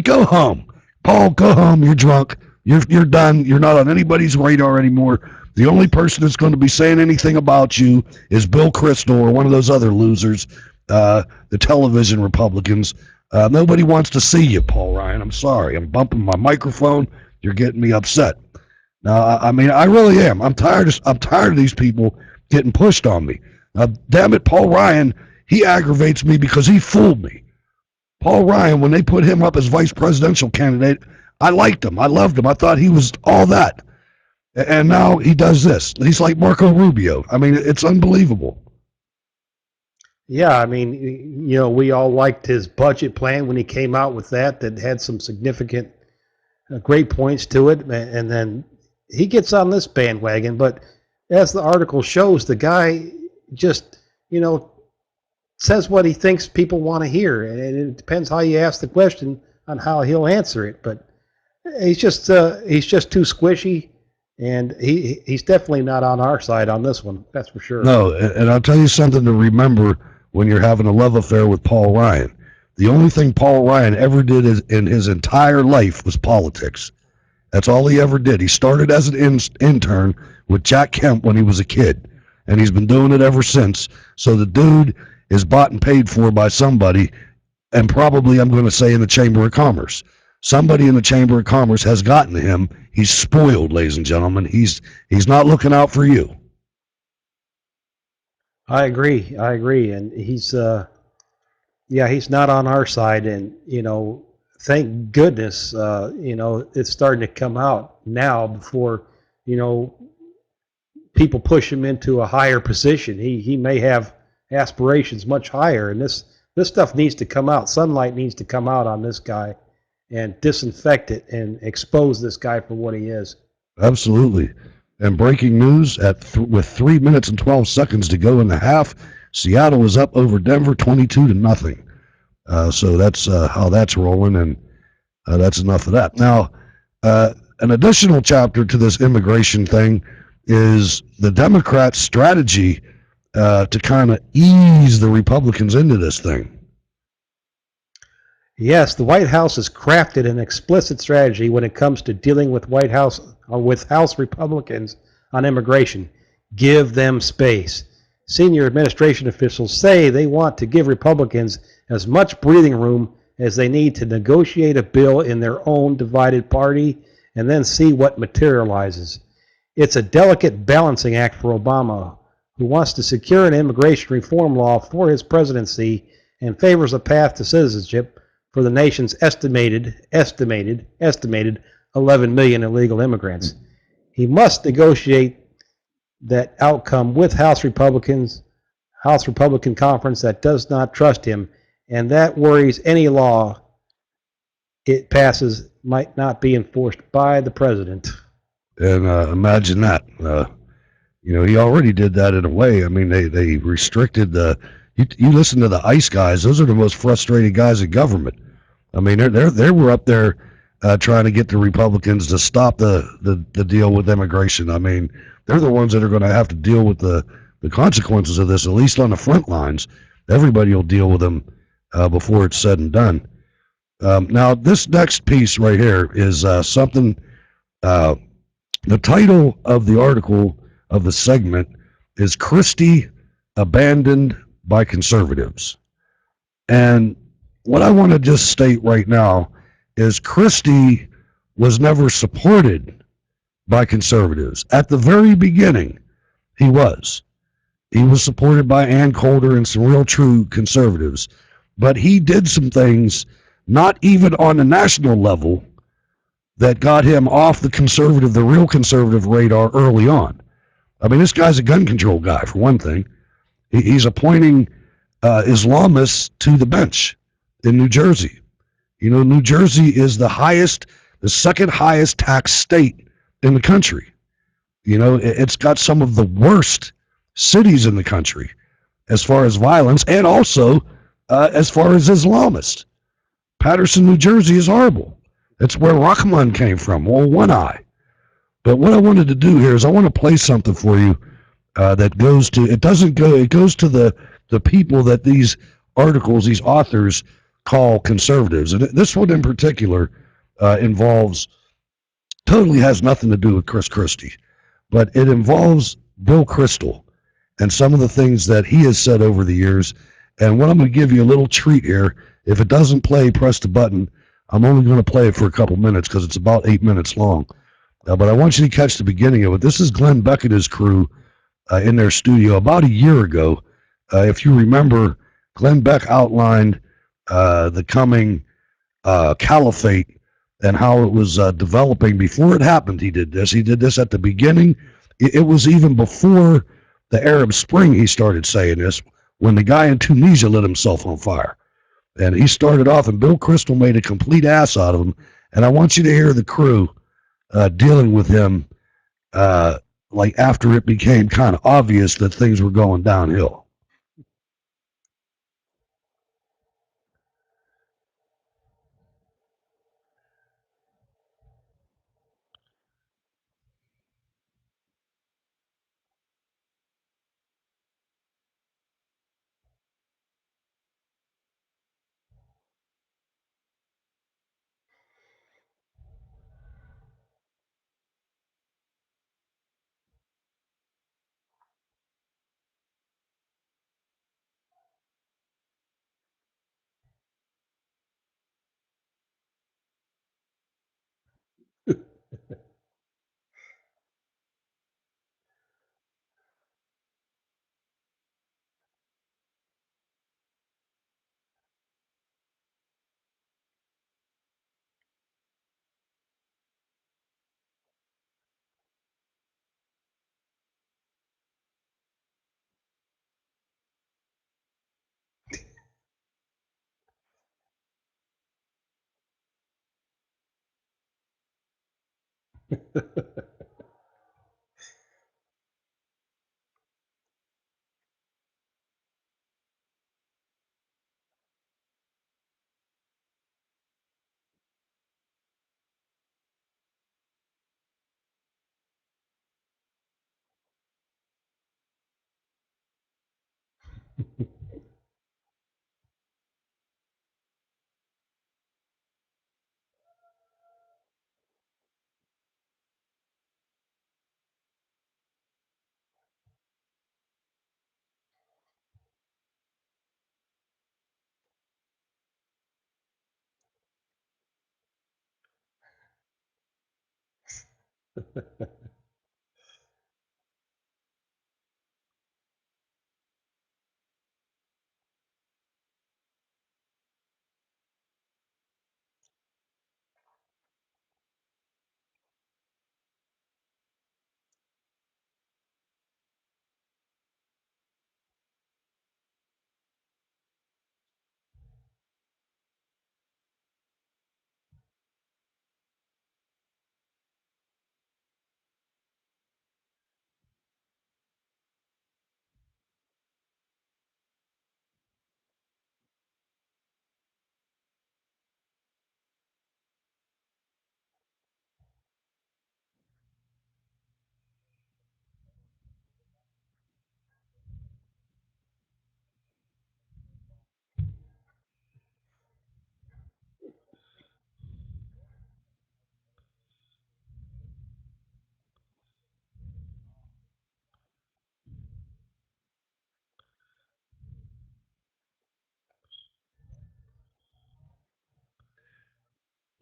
Go home. Paul, go home. You're drunk. You're done. You're not on anybody's radar anymore. The only person that's going to be saying anything about you is Bill Kristol or one of those other losers, the television Republicans. Nobody wants to see you, Paul Ryan. I'm sorry. I'm bumping my microphone. You're getting me upset. Now, I mean, I really am. I'm tired of these people getting pushed on me. Damn it, Paul Ryan, he aggravates me because he fooled me. Paul Ryan, when they put him up as vice presidential candidate, I liked him. I loved him. I thought he was all that. And now he does this. He's like Marco Rubio. I mean, it's unbelievable. Yeah, I mean, we all liked his budget plan when he came out with that had some significant, great points to it. And then he gets on this bandwagon. But as the article shows, the guy just, says what he thinks people want to hear. And it depends how you ask the question on how he'll answer it. But he's just too squishy, and he's definitely not on our side on this one. That's for sure. No, and I'll tell you something to remember when you're having a love affair with Paul Ryan. The only thing Paul Ryan ever did in his entire life was politics. That's all he ever did. He started as an intern with Jack Kemp when he was a kid, and he's been doing it ever since. So the dude is bought and paid for by somebody, and probably, I'm going to say, in the Chamber of Commerce. Somebody in the Chamber of Commerce has gotten to him. He's spoiled, ladies and gentlemen. He's not looking out for you. I agree. I agree, and yeah, he's not on our side, and thank goodness, it's starting to come out now before you know people push him into a higher position. He may have aspirations much higher, and this stuff needs to come out. Sunlight needs to come out on this guy and disinfect it and expose this guy for what he is. Absolutely. And breaking news with 3 minutes and 12 seconds to go in the half, Seattle is up over Denver 22-0. So that's how that's rolling, and that's enough of that. Now, an additional chapter to this immigration thing is the Democrats' strategy to kind of ease the Republicans into this thing. Yes, the White House has crafted an explicit strategy when it comes to dealing with White House or with House Republicans on immigration. Give them space. Senior administration officials say they want to give Republicans as much breathing room as they need to negotiate a bill in their own divided party and then see what materializes. It's a delicate balancing act for Obama, who wants to secure an immigration reform law for his presidency and favors a path to citizenship for the nation's estimated 11 million illegal immigrants. He must negotiate that outcome with House Republican conference that does not trust him, and that worries any law it passes might not be enforced by the president. And imagine that. He already did that in a way. I mean, they restricted the. You listen to the ICE guys; those are the most frustrated guys in government. I mean, they were up there trying to get the Republicans to stop the deal with immigration. I mean, they're the ones that are going to have to deal with the consequences of this, at least on the front lines. Everybody will deal with them before it's said and done. Now, this next piece right here is something. The title of the article of the segment is Christie Abandoned by Conservatives. And what I want to just state right now is Christie was never supported by conservatives. At the very beginning, he was. He was supported by Ann Coulter and some real true conservatives. But he did some things, not even on the national level, that got him off the real conservative radar early on. I mean, this guy's a gun control guy, for one thing. He's appointing Islamists to the bench in New Jersey. New Jersey is the second highest tax state in the country. It's got some of the worst cities in the country as far as violence and also as far as Islamists. Patterson, New Jersey is horrible. That's where Rahman came from, One Eye. But what I wanted to do here is I want to play something for you that goes to, it goes to the people that these articles, these authors call conservatives. And this one in particular totally has nothing to do with Chris Christie, but it involves Bill Kristol and some of the things that he has said over the years. And what I'm going to give you a little treat here. If it doesn't play, press the button. I'm only going to play it for a couple minutes because it's about 8 minutes long. But I want you to catch the beginning of it. This is Glenn Beck and his crew in their studio about a year ago. If you remember, Glenn Beck outlined the coming caliphate and how it was developing before it happened. He did this. He did this at the beginning. It was even before the Arab Spring he started saying this, when the guy in Tunisia lit himself on fire. And he started off, and Bill Kristol made a complete ass out of him. And I want you to hear the crew dealing with him like after it became kind of obvious that things were going downhill.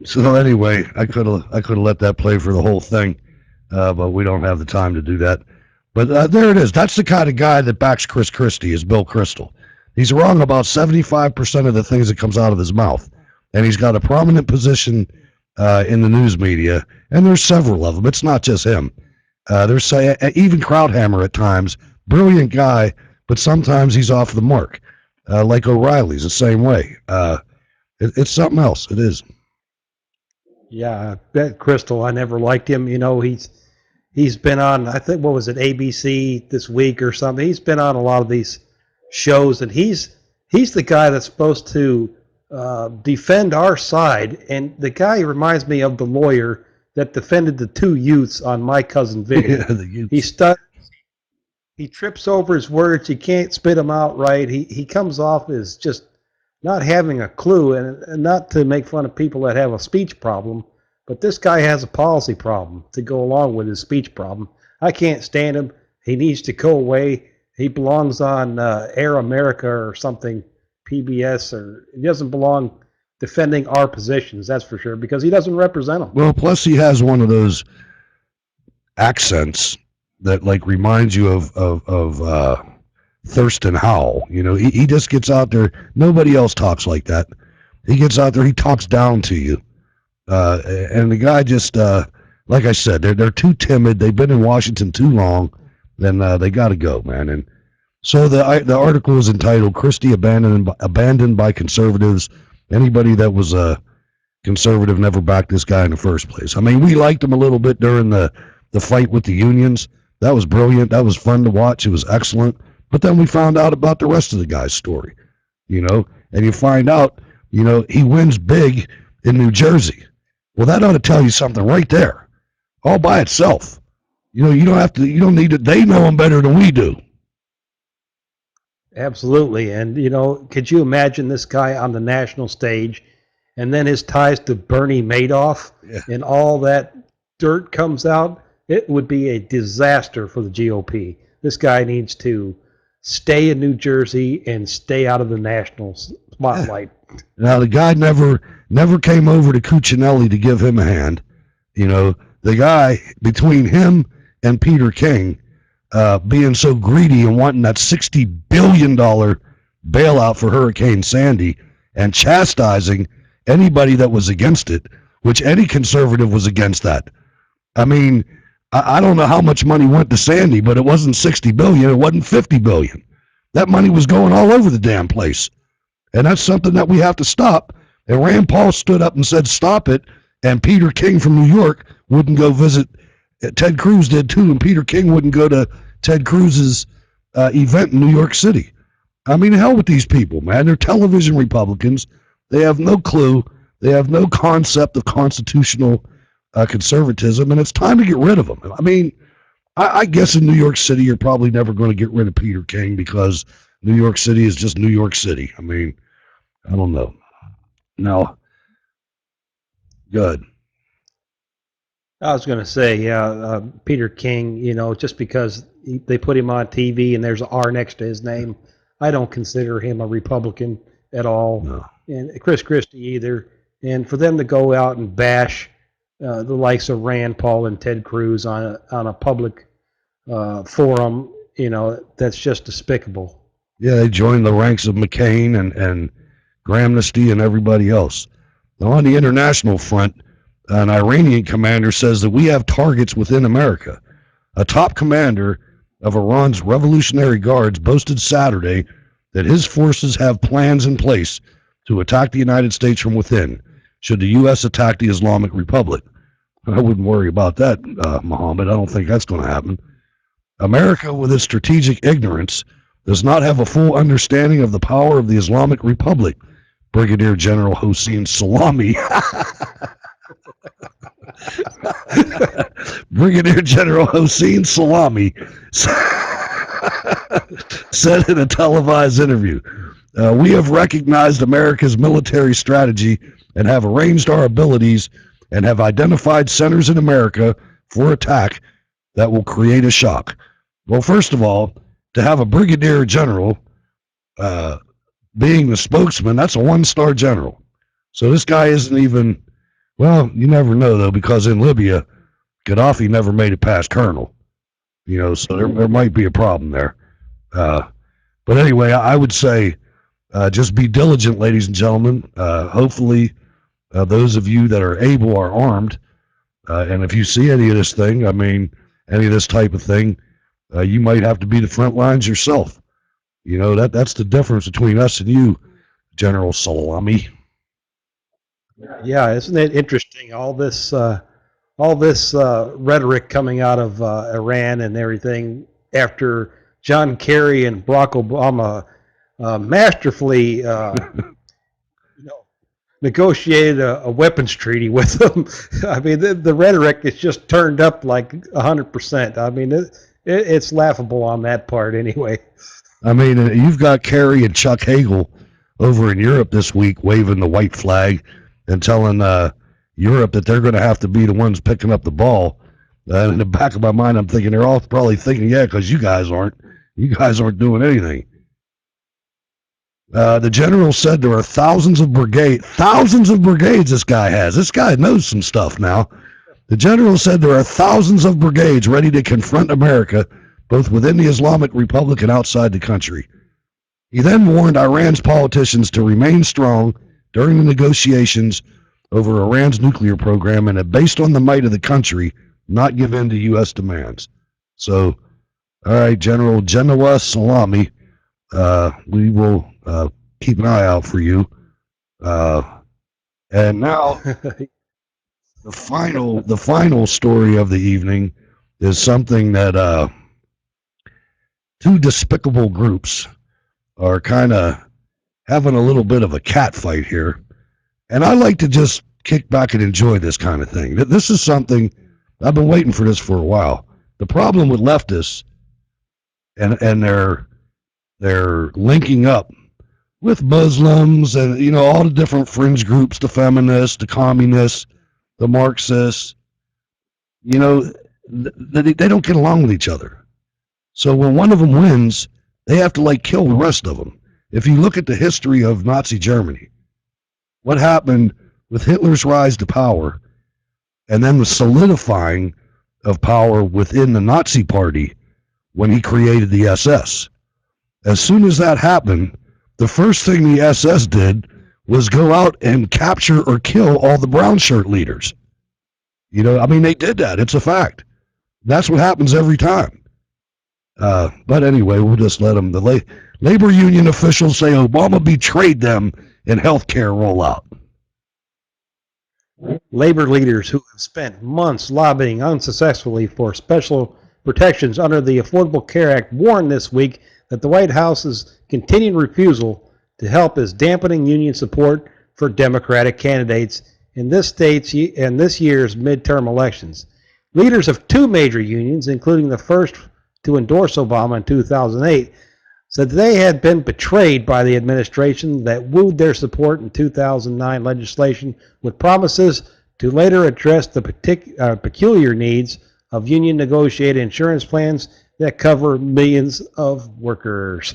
So anyway, I could have let that play for the whole thing, but we don't have the time to do that. But there it is. That's the kind of guy that backs Chris Christie, is Bill Crystal. He's wrong about 75% of the things that comes out of his mouth, and he's got a prominent position in the news media, and there's several of them. It's not just him. There's even Krauthammer at times, brilliant guy, but sometimes he's off the mark. Like O'Reilly's the same way. It's something else. It is. Yeah, that Crystal, I never liked him. He's been on, I think, what was it, ABC this week or something. He's been on a lot of these shows, and he's the guy that's supposed to defend our side. And the guy reminds me of the lawyer that defended the two youths on My Cousin Vinny. Yeah, the youth. He trips over his words. He can't spit them out right. He comes off as just not having a clue, and not to make fun of people that have a speech problem, but this guy has a policy problem to go along with his speech problem. I can't stand him. He needs to go away. He belongs on Air America or something, PBS, or he doesn't belong defending our positions, that's for sure, because he doesn't represent them. Well, plus he has one of those accents that like reminds you of Thurston Howell. You know, he just gets out there. Nobody else talks like that. He gets out there. He talks down to you. And the guy just, like I said, they're too timid. They've been in Washington too long. Then they got to go, man. And so the article is entitled "Christie Abandoned by Conservatives." Anybody that was a conservative never backed this guy in the first place. I mean, we liked him a little bit during the fight with the unions. That was brilliant. That was fun to watch. It was excellent. But then we found out about the rest of the guy's story, you know, and you find out, you know, he wins big in New Jersey. Well, that ought to tell you something right there, all by itself. You know, you don't need to, they know him better than we do. Absolutely. And, could you imagine this guy on the national stage and then his ties to Bernie Madoff Yeah. and all that dirt comes out? It would be a disaster for the GOP. This guy needs to stay in New Jersey and stay out of the national spotlight. Yeah. Now, the guy never came over to Cuccinelli to give him a hand. You know, the guy, between him and Peter King, being so greedy and wanting that $60 billion bailout for Hurricane Sandy and chastising anybody that was against it, which any conservative was against that. I mean, I don't know how much money went to Sandy, but it wasn't $60 billion. It wasn't $50 billion. That money was going all over the damn place. And that's something that we have to stop. And Rand Paul stood up and said, stop it. And Peter King from New York wouldn't go visit. Ted Cruz did too, and Peter King wouldn't go to Ted Cruz's event in New York City. I mean, hell with these people, man. They're television Republicans. They have no clue. They have no concept of constitutional conservatism, and it's time to get rid of them. I mean, I guess in New York City, you're probably never going to get rid of Peter King because New York City is just New York City. I mean, I don't know. No, good. I was going to say, yeah, Peter King, just because they put him on TV and there's an R next to his name, I don't consider him a Republican at all. No. And Chris Christie either. And for them to go out and bash the likes of Rand Paul and Ted Cruz on a public forum, that's just despicable. Yeah, they joined the ranks of McCain and Gramnesty and everybody else. Now, on the international front, an Iranian commander says that we have targets within America. A top commander of Iran's Revolutionary Guards boasted Saturday that his forces have plans in place to attack the United States from within, should the U.S. attack the Islamic Republic. I wouldn't worry about that, Mohammed. I don't think that's going to happen. America, with its strategic ignorance, does not have a full understanding of the power of the Islamic Republic, Brigadier General Hossein Salami. Brigadier General Hossein Salami said in a televised interview, we have recognized America's military strategy and have arranged our abilities and have identified centers in America for attack that will create a shock. Well, first of all, to have a brigadier general being the spokesman, that's a one-star general. So this guy isn't even, well, you never know, though, because in Libya, Gaddafi never made it past colonel. So there might be a problem there. But anyway, I would say just be diligent, ladies and gentlemen. Hopefully, those of you that are able are armed. And if you see any of this thing, I mean, any of this type of thing, you might have to be the front lines yourself. That's the difference between us and you, General Salami. Yeah, isn't it interesting? All this rhetoric coming out of Iran and everything after John Kerry and Barack Obama masterfully negotiated a weapons treaty with them. I mean, the rhetoric is just turned up like 100%. I mean, it's laughable on that part anyway. I mean, you've got Kerry and Chuck Hagel over in Europe this week waving the white flag and telling Europe that they're going to have to be the ones picking up the ball. In the back of my mind, I'm thinking they're all probably thinking, yeah, because you guys aren't. You guys aren't doing anything. The general said there are thousands of brigades this guy has. This guy knows some stuff now. The general said there are thousands of brigades ready to confront America, both within the Islamic Republic and outside the country. He then warned Iran's politicians to remain strong during the negotiations over Iran's nuclear program and, based on the might of the country, not give in to U.S. demands. So, all right, General Genoa Salami, we will keep an eye out for you. And now, the final story of the evening is something that two despicable groups are kind of having a little bit of a cat fight here. And I like to just kick back and enjoy this kind of thing. This is something, I've been waiting for this for a while. The problem with leftists and they're linking up with Muslims and, all the different fringe groups, the feminists, the communists, the Marxists, they don't get along with each other. So when one of them wins, they have to kill the rest of them. If you look at the history of Nazi Germany, what happened with Hitler's rise to power and then the solidifying of power within the Nazi party when he created the SS. As soon as that happened, the first thing the SS did was go out and capture or kill all the brown shirt leaders. They did that. It's a fact. That's what happens every time. But anyway, we'll just let them. The labor union officials say Obama betrayed them in health care rollout. Labor leaders who have spent months lobbying unsuccessfully for special protections under the Affordable Care Act warned this week that the White House's continued refusal to help is dampening union support for Democratic candidates in this state's and this year's midterm elections. Leaders of two major unions, including the first to endorse Obama in 2008, said they had been betrayed by the administration that wooed their support in 2009 legislation with promises to later address the peculiar needs of union negotiated insurance plans that cover millions of workers.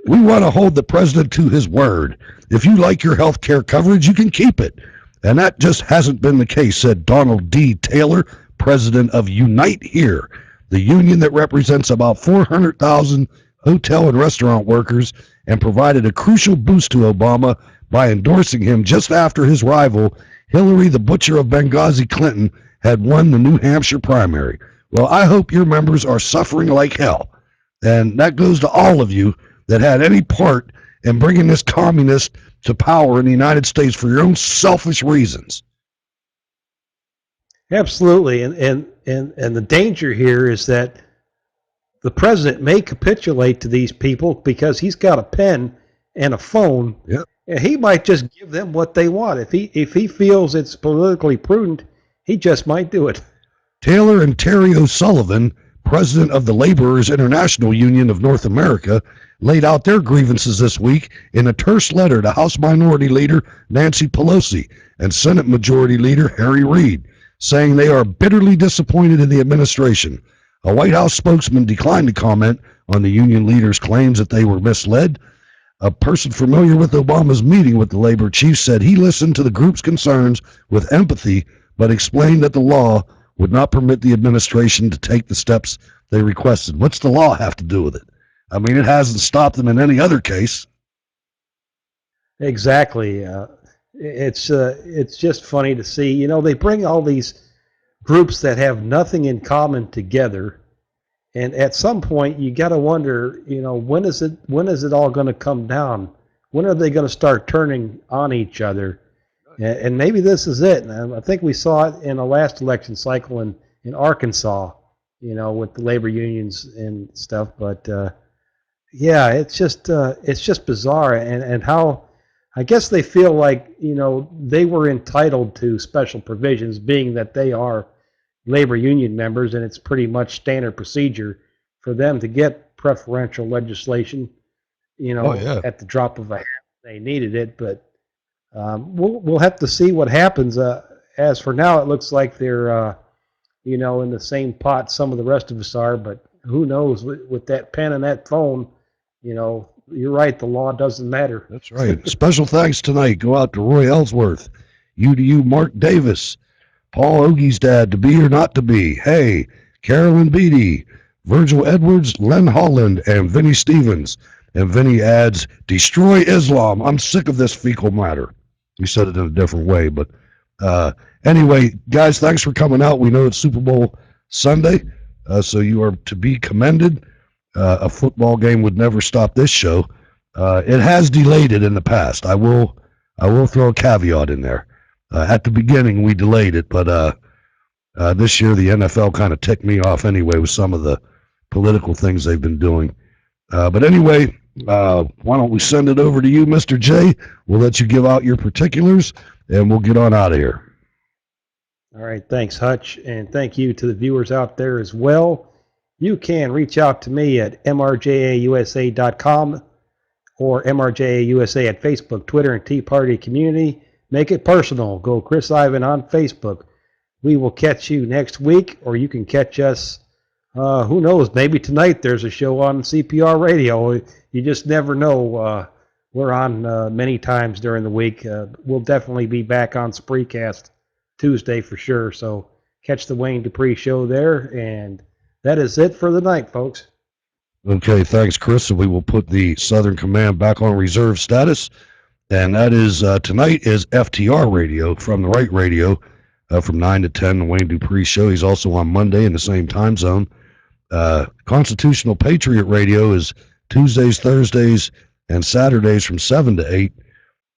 We want to hold the president to his word. If you like your health care coverage, you can keep it. And that just hasn't been the case, said Donald D. Taylor, president of Unite Here, the union that represents about 400,000 hotel and restaurant workers and provided a crucial boost to Obama by endorsing him just after his rival, Hillary the Butcher of Benghazi Clinton, had won the New Hampshire primary. Well, I hope your members are suffering like hell. And that goes to all of you that had any part in bringing this communist to power in the United States for your own selfish reasons. Absolutely. And the danger here is that the president may capitulate to these people because he's got a pen and a phone. Yep. And he might just give them what they want. If he feels it's politically prudent, he just might do it. Taylor and Terry O'Sullivan, president of the Laborers International Union of North America, laid out their grievances this week in a terse letter to House Minority Leader Nancy Pelosi and Senate Majority Leader Harry Reid, saying they are bitterly disappointed in the administration. A White House spokesman declined to comment on the union leaders' claims that they were misled. A person familiar with Obama's meeting with the labor chief said he listened to the group's concerns with empathy, but explained that the law would not permit the administration to take the steps they requested. What's the law have to do with it? I mean, it hasn't stopped them in any other case. Exactly. It's just funny to see. You know, they bring all these groups that have nothing in common together, and at some point you got to wonder, you know, when is it all going to come down? When are they going to start turning on each other? And maybe this is it. And I think we saw it in the last election cycle in Arkansas, you know, with the labor unions and stuff. But yeah, it's just bizarre, and how I guess they feel like, you know, they were entitled to special provisions, being that they are labor union members, and it's pretty much standard procedure for them to get preferential legislation, you know, at the drop of a hat. They needed it, but we'll have to see what happens. As for now, it looks like they're you know, in the same pot some of the rest of us are, but who knows with that pen and that phone, you know, you're right, the law doesn't matter. That's right. Special thanks tonight go out to Roy Ellsworth, you, Mark Davis, Paul Ogie's dad, to be or not to be, hey, Carolyn Beatty, Virgil Edwards, Len Holland, and Vinny Stevens. And Vinny adds, destroy Islam. I'm sick of this fecal matter. He said it in a different way, but anyway, guys, thanks for coming out. We know it's Super Bowl Sunday, so you are to be commended. A football game would never stop this show. It has delayed it in the past. I will throw a caveat in there. At the beginning, we delayed it, but this year the NFL kind of ticked me off anyway with some of the political things they've been doing. But anyway, why don't we send it over to you, Mr. J? We'll let you give out your particulars, and we'll get on out of here. All right, thanks, Hutch, and thank you to the viewers out there as well. You can reach out to me at mrjausa.com or mrjausa at Facebook, Twitter, and Tea Party community. Make it personal. Go Chris Ivan on Facebook. We will catch you next week, or you can catch us, who knows, maybe tonight there's a show on CPR radio. You just never know. We're on many times during the week. We'll definitely be back on Spreecast Tuesday for sure. So catch the Wayne Dupree show there, and that is it for the night, folks. Okay, thanks, Chris. So we will put the Southern Command back on reserve status, and that is tonight is FTR Radio from the Right Radio from 9 to 10, the Wayne Dupree show. He's also on Monday in the same time zone. Constitutional Patriot Radio is Tuesdays, Thursdays, and Saturdays from 7 to 8.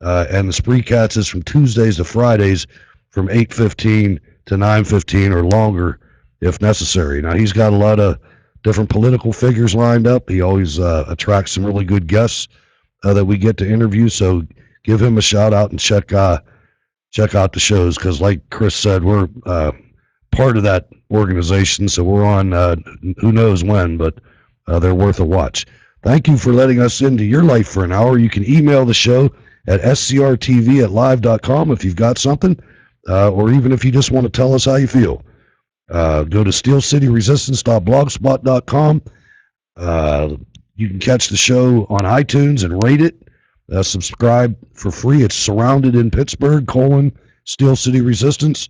And the Spree Cats is from Tuesdays to Fridays from 8:15 to 9:15 or longer if necessary. Now he's got a lot of different political figures lined up. He always attracts some really good guests that we get to interview. So give him a shout out and check out the shows because, like Chris said, we're part of that organization. So we're on who knows when, but they're worth a watch. Thank you for letting us into your life for an hour. You can email the show at scrtv@live.com if you've got something, or even if you just want to tell us how you feel. Go to steelcityresistance.blogspot.com. You can catch the show on iTunes and rate it. Subscribe for free. It's Surrounded in Pittsburgh, Steel City Resistance.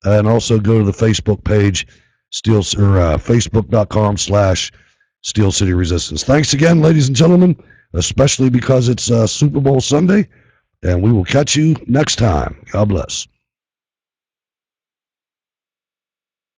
And also go to the Facebook page, facebook.com/Steel City Resistance. Thanks again, ladies and gentlemen, especially because it's Super Bowl Sunday. And we will catch you next time. God bless.